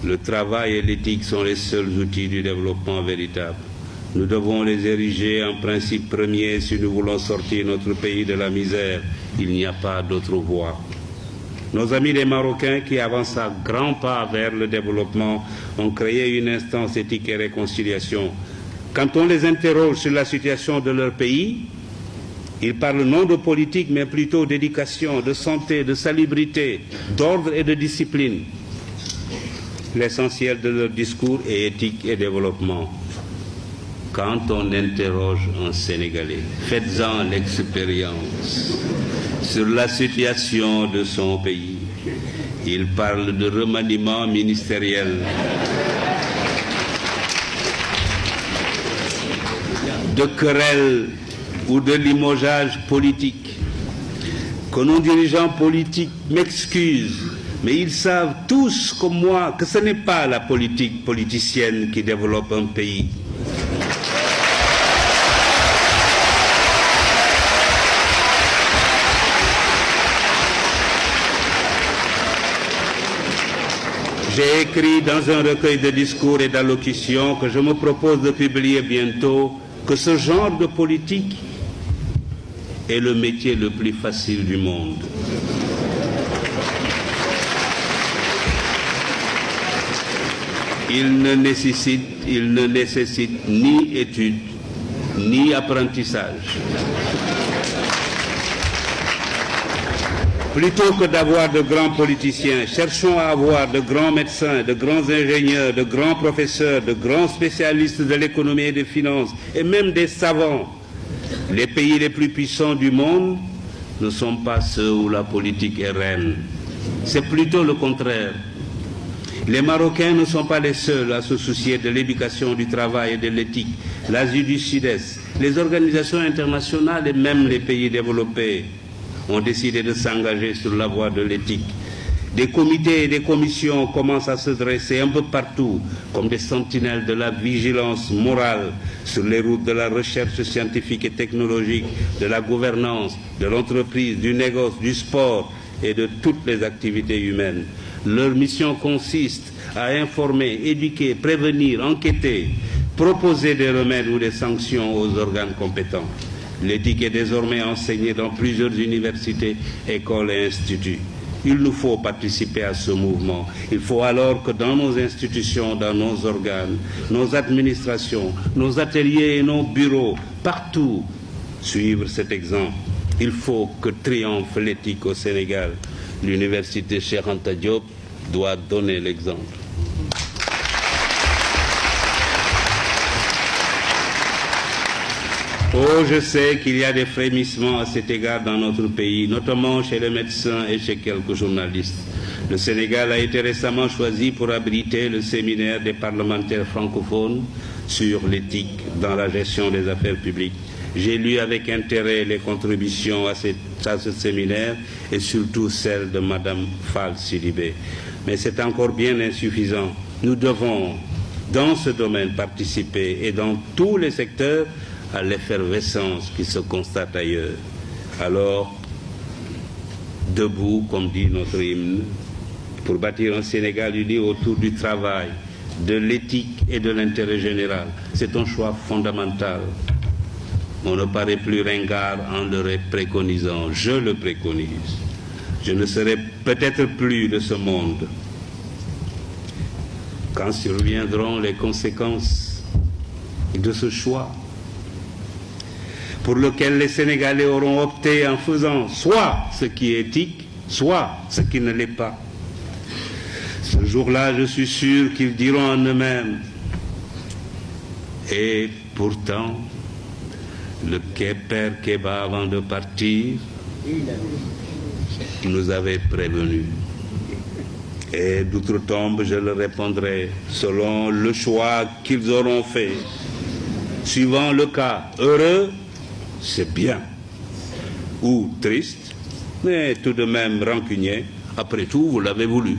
Le travail et l'éthique sont les seuls outils du développement véritable. Nous devons les ériger en principe premier si nous voulons sortir notre pays de la misère. Il n'y a pas d'autre voie. Nos amis les Marocains, qui avancent à grands pas vers le développement, ont créé une instance éthique et réconciliation. Quand on les interroge sur la situation de leur pays, ils parlent non de politique, mais plutôt d'éducation, de santé, de salubrité, d'ordre et de discipline. L'essentiel de leur discours est éthique et développement. Quand on interroge un Sénégalais, faites-en l'expérience sur la situation de son pays. Il parle de remaniement ministériel, de querelles ou de limogeage politique. Que nos dirigeants politiques m'excusent, mais ils savent tous comme moi que ce n'est pas la politique politicienne qui développe un pays. J'ai écrit dans un recueil de discours et d'allocutions que je me propose de publier bientôt que ce genre de politique est le métier le plus facile du monde. Il ne nécessite ni études, ni apprentissage. Plutôt que d'avoir de grands politiciens, cherchons à avoir de grands médecins, de grands ingénieurs, de grands professeurs, de grands spécialistes de l'économie et des finances, et même des savants. Les pays les plus puissants du monde ne sont pas ceux où la politique est reine. C'est plutôt le contraire. Les Marocains ne sont pas les seuls à se soucier de l'éducation, du travail et de l'éthique. L'Asie du Sud-Est, les organisations internationales et même les pays développés ont décidé de s'engager sur la voie de l'éthique. Des comités et des commissions commencent à se dresser un peu partout comme des sentinelles de la vigilance morale sur les routes de la recherche scientifique et technologique, de la gouvernance, de l'entreprise, du négoce, du sport et de toutes les activités humaines. Leur mission consiste à informer, éduquer, prévenir, enquêter, proposer des remèdes ou des sanctions aux organes compétents. L'éthique est désormais enseignée dans plusieurs universités, écoles et instituts. Il nous faut participer à ce mouvement. Il faut alors que dans nos institutions, dans nos organes, nos administrations, nos ateliers et nos bureaux, partout, suivre cet exemple. Il faut que triomphe l'éthique au Sénégal. L'université Cheikh Anta Diop doit donner l'exemple. Oh, je sais qu'il y a des frémissements à cet égard dans notre pays, notamment chez les médecins et chez quelques journalistes. Le Sénégal a été récemment choisi pour abriter le séminaire des parlementaires francophones sur l'éthique dans la gestion des affaires publiques. J'ai lu avec intérêt les contributions à ce séminaire et surtout celles de Mme Fall Sidibé. Mais c'est encore bien insuffisant. Nous devons, dans ce domaine, participer et dans tous les secteurs à l'effervescence qui se constate ailleurs. Alors, debout, comme dit notre hymne, pour bâtir un Sénégal uni autour du travail, de l'éthique et de l'intérêt général. C'est un choix fondamental. On ne paraît plus ringard en le préconisant. Je le préconise. Je ne serai peut-être plus de ce monde quand surviendront les conséquences de ce choix pour lequel les Sénégalais auront opté en faisant soit ce qui est éthique, soit ce qui ne l'est pas. Ce jour-là, je suis sûr qu'ils diront en eux-mêmes. Et pourtant, le père Kéba, avant de partir, nous avait prévenus. Et d'outre-tombe, je leur répondrai selon le choix qu'ils auront fait. Suivant le cas, heureux, c'est bien. Ou triste, mais tout de même rancunier. Après tout, vous l'avez voulu.